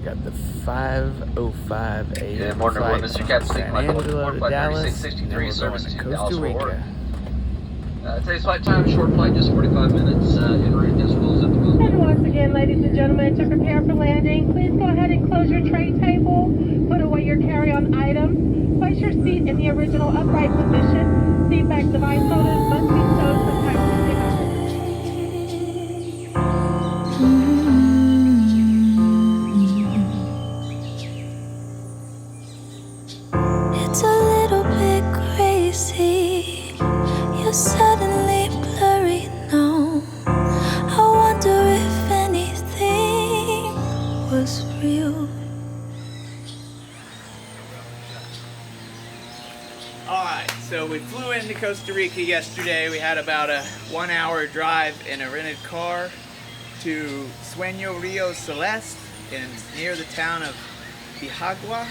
Got the 5:05 a.m. Good morning, flight Mr. from Captain. San Angelo to Dallas, and then we're going to Costa Rica. Today's flight time, short flight, just 45 minutes. En route, decibels at the most. And once again, ladies and gentlemen, to prepare for landing, please go ahead and close your tray table, put away your carry-on items, place your seat in the original upright position. Seat back device holders must be stowed from time to time. It's a little bit crazy. You're suddenly blurry now. I wonder if anything was real. Alright, so we flew into Costa Rica yesterday. We had about a 1-hour drive in a rented car to Sueno Rio Celeste near the town of Bijagua.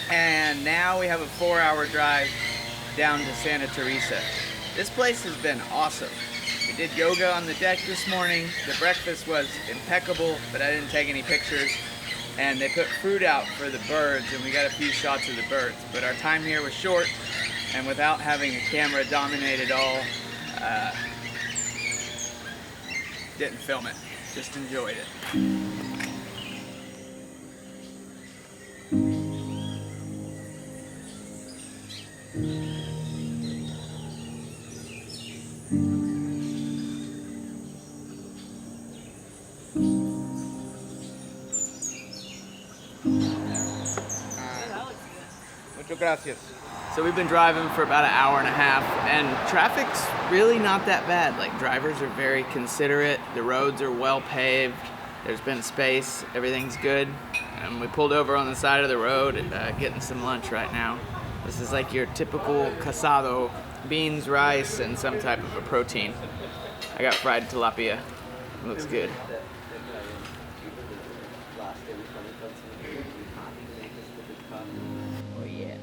And now we have a 4-hour drive down to Santa Teresa. This place has been awesome. We did yoga on the deck this morning. The breakfast was impeccable, but I didn't take any pictures. And they put food out for the birds, and we got a few shots of the birds. But our time here was short, and without having a camera dominate it all, didn't film it, just enjoyed it. Muchas gracias. So we've been driving for about an hour and a half, and traffic's really not that bad. Like, drivers are very considerate, the roads are well paved, there's been space, everything's good. And we pulled over on the side of the road and getting some lunch right now. This is like your typical casado, beans, rice, and some type of a protein. I got fried tilapia, it looks good. Oh yeah.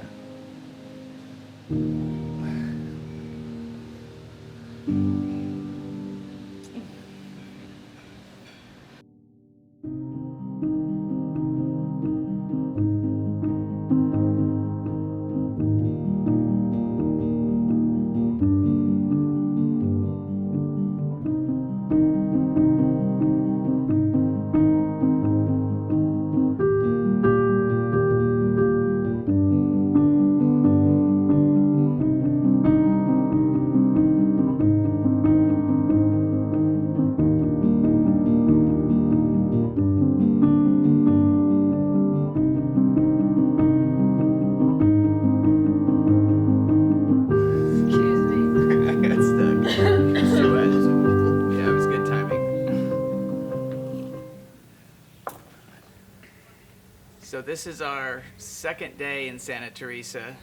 So this is our second day in Santa Teresa.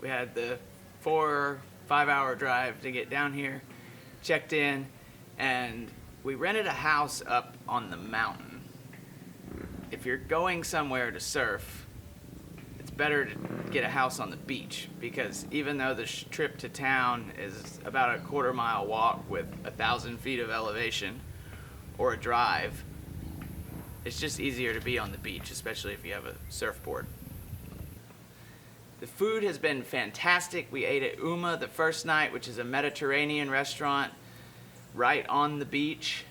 We had the 4 or 5 hour drive to get down here, checked in, and we rented a house up on the mountain. If you're going somewhere to surf, it's better to get a house on the beach, because even though the trip to town is about a 1/4 mile walk with 1,000 feet of elevation or a drive, it's just easier to be on the beach, especially if you have a surfboard. The food has been fantastic. We ate at Uma the first night, which is a Mediterranean restaurant right on the beach.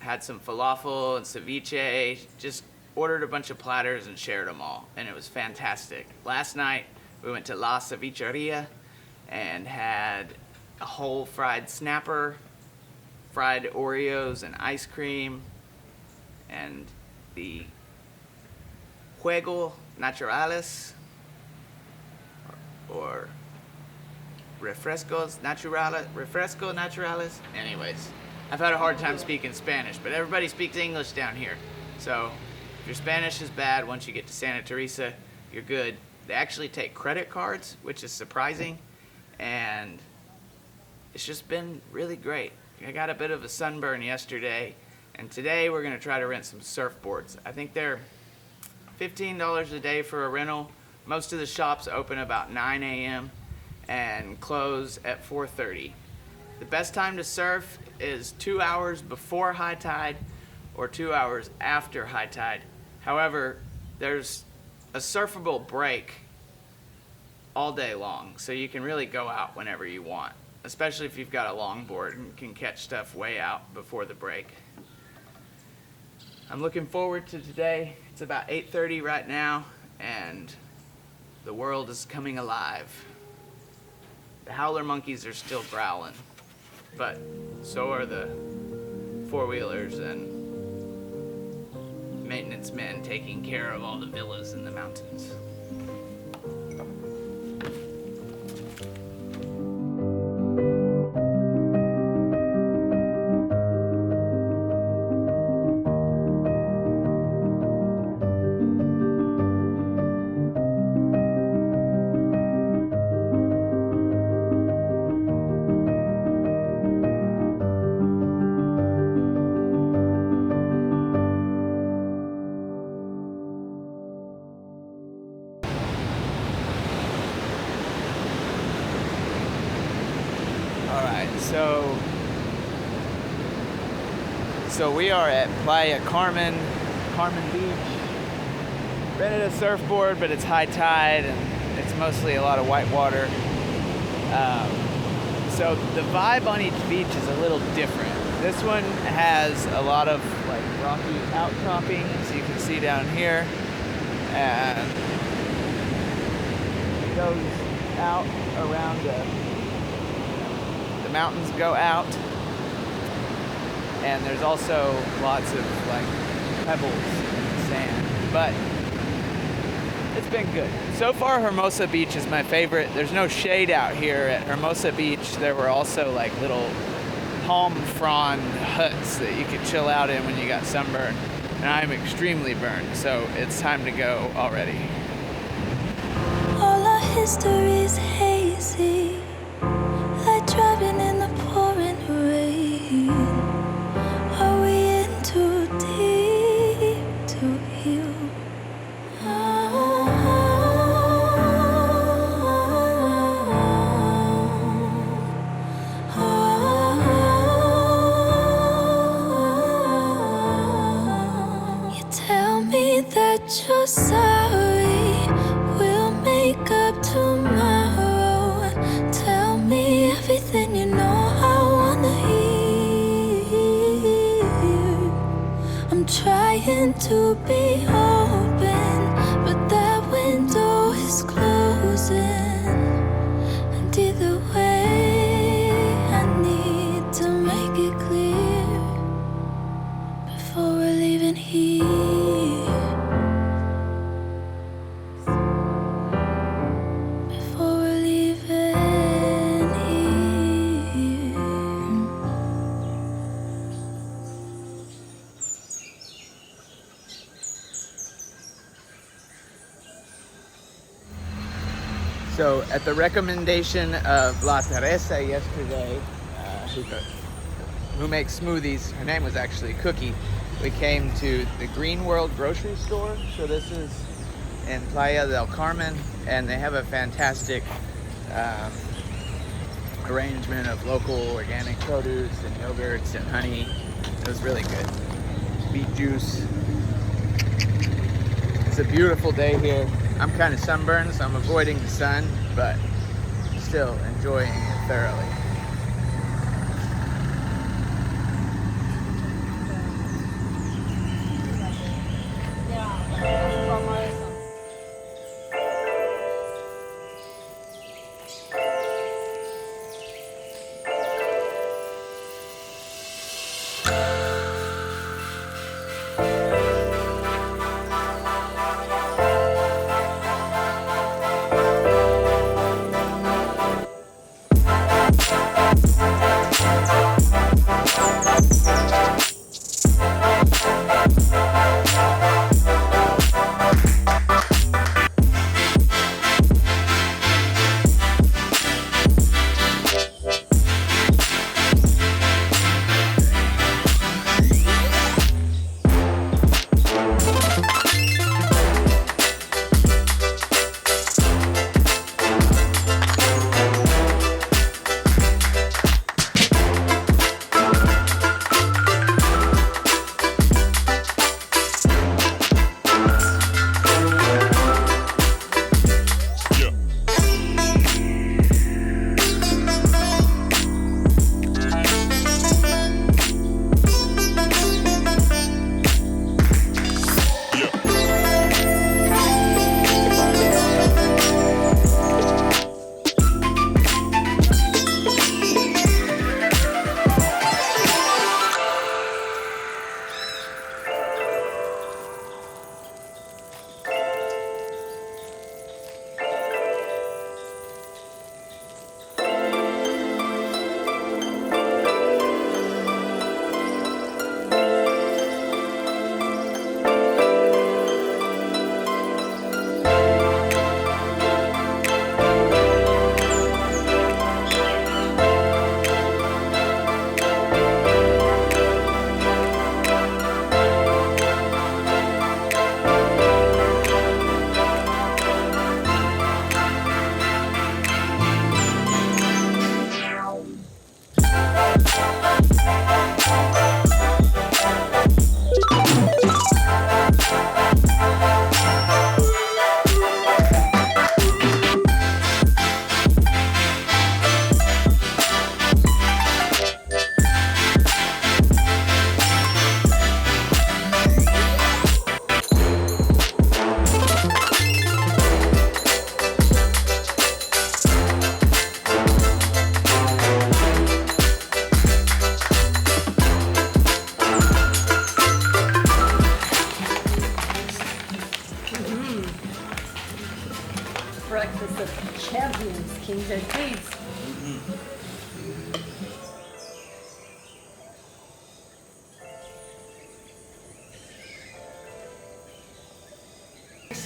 Had some falafel and ceviche, just ordered a bunch of platters and shared them all, and it was fantastic. Last night, we went to La Cevicheria and had a whole fried snapper, fried Oreos and ice cream, and the Juego Naturales, or Refresco Naturales. Anyways, I've had a hard time speaking Spanish, but everybody speaks English down here. So if your Spanish is bad, once you get to Santa Teresa, you're good. They actually take credit cards, which is surprising, and it's just been really great. I got a bit of a sunburn yesterday, and today we're gonna try to rent some surfboards. I think they're $15 a day for a rental. Most of the shops open about 9 a.m. and close at 4:30. The best time to surf is 2 hours before high tide or 2 hours after high tide. However, there's a surfable break all day long, so you can really go out whenever you want, especially if you've got a longboard and can catch stuff way out before the break. I'm looking forward to today. It's about 8:30 right now, and the world is coming alive. The howler monkeys are still growling, but so are the four-wheelers and maintenance men taking care of all the villas in the mountains. So we are at Playa Carmen Beach. Rented a surfboard, but it's high tide and it's mostly a lot of white water. So the vibe on each beach is a little different. This one has a lot of like rocky outcropping, as you can see down here, and it goes out around the mountains go out. And there's also lots of like pebbles in the sand, but it's been good. So far, Hermosa Beach is my favorite. There's no shade out here at Hermosa Beach. There were also like little palm frond huts that you could chill out in when you got sunburned. And I'm extremely burned, so it's time to go already. All our history's hazy, like driving in the pouring rain. Are we in too deep to heal? You tell me that you're sorry, we'll make up tomorrow. Tell me everything you know I wanna hear. I'm trying to be open, but that window is closing. And either way, I need to make it clear before we're leaving here. Before we're leaving here. So at the recommendation of La Teresa yesterday, who makes smoothies, her name was actually Cookie, we came to the Green World grocery store. So this is in Playa del Carmen, and they have a fantastic arrangement of local organic produce and yogurts and honey. It was really good. Beet juice. It's a beautiful day here. I'm kind of sunburned, so I'm avoiding the sun, but still enjoying it thoroughly. king said please.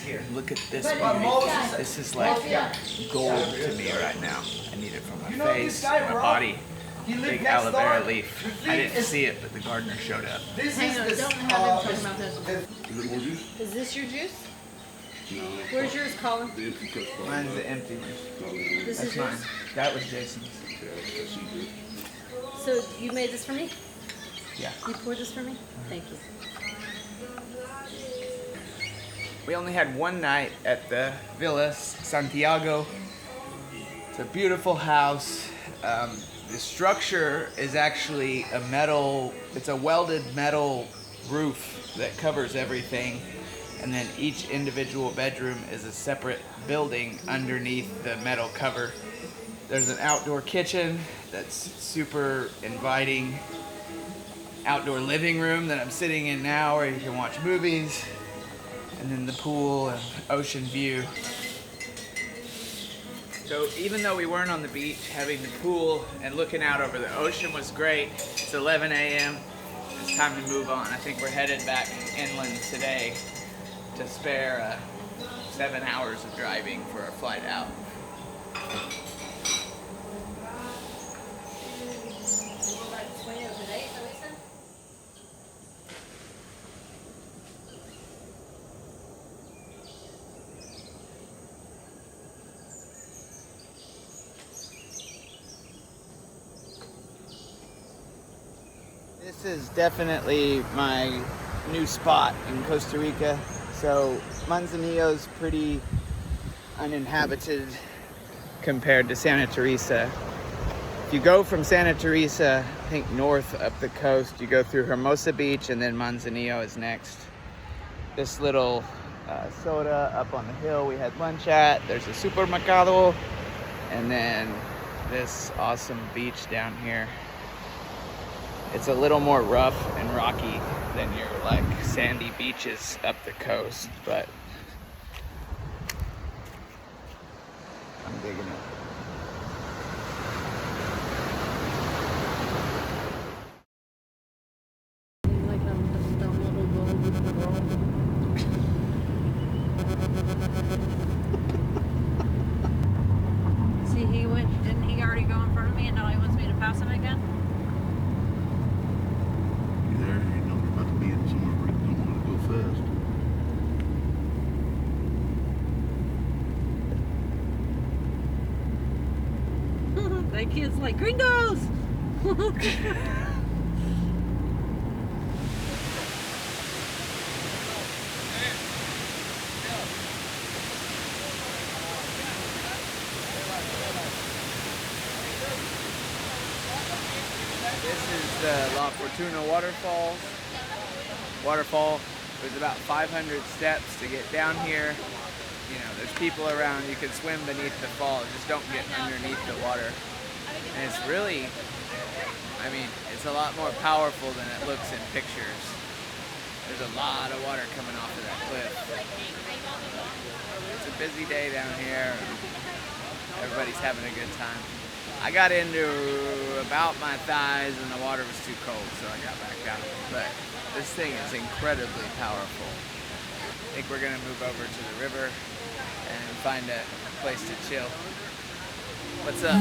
Here, look at this beauty. This is like gold to me right now. I need it for my face, my body. Big aloe vera leaf. I didn't see it, but the gardener showed up. Hang on, don't have him talking about this. Is this your juice? No. Where's yours, Colin? The empty cup. Mine's the empty one. This That's is mine. yours? That was Jason's. So you made this for me? Yeah. You poured this for me? Thank you. We only had one night at the Villa Santiago. It's a beautiful house. The structure is actually it's a welded metal roof that covers everything. And then each individual bedroom is a separate building underneath the metal cover. There's an outdoor kitchen that's super inviting. Outdoor living room that I'm sitting in now where you can watch movies. And then the pool and ocean view. So even though we weren't on the beach, having the pool and looking out over the ocean was great. It's 11 a.m. It's time to move on. I think we're headed back inland today to spare 7 hours of driving for our flight out. This is definitely my new spot in Costa Rica. So Manzanillo's pretty uninhabited compared to Santa Teresa. If you go from Santa Teresa, I think north up the coast, you go through Hermosa Beach and then Manzanillo is next. This little soda up on the hill we had lunch at. There's a supermercado and then this awesome beach down here. It's a little more rough and rocky than your like sandy beaches up the coast, but I'm digging it. Like a dumb little girl. See, didn't he already go in front of me and now he wants me to pass him again? You there? You know you're about to be in somewhere where you don't want to go fast. That kid's like, gringos! This is the Fortuna Water Fall. It was about 500 steps to get down here. You know, there's people around. You can swim beneath the fall. Just don't get underneath the water. And it's really, I mean, it's a lot more powerful than it looks in pictures. There's a lot of water coming off of that cliff. It's a busy day down here. Everybody's having a good time. I got into about my thighs and the water was too cold, so I got back out. But this thing is incredibly powerful. I think we're gonna move over to the river and find a place to chill. What's up?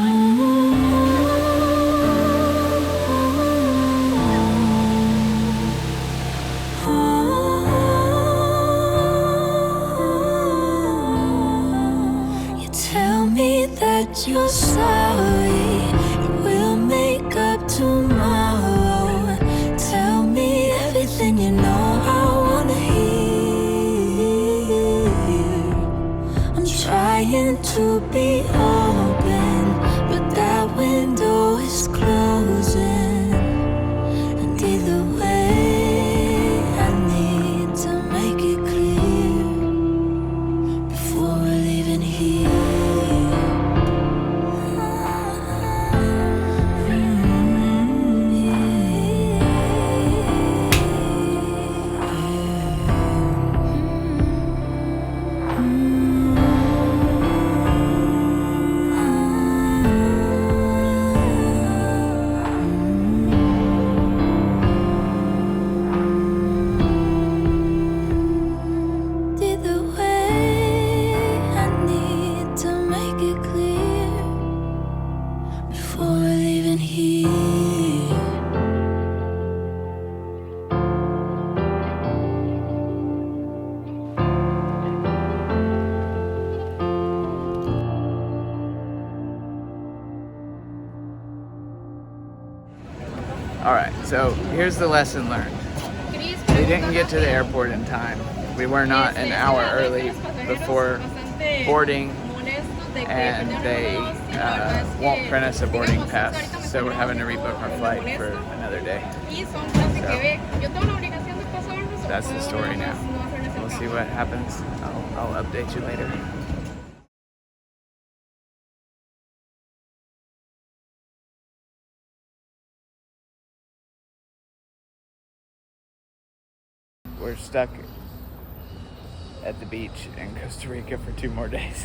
You tell me that you're sorry, you will make up tomorrow. Tell me everything you know I wanna hear. I'm trying to be open, but that window is closing. And either way, I need to make it clear before we're leaving here. So here's the lesson learned. We didn't get to the airport in time. We were not an hour early before boarding, and they won't print us a boarding pass, so we're having to rebook our flight for another day. So that's the story now. We'll see what happens. I'll update you later. We're stuck at the beach in Costa Rica for 2 more days.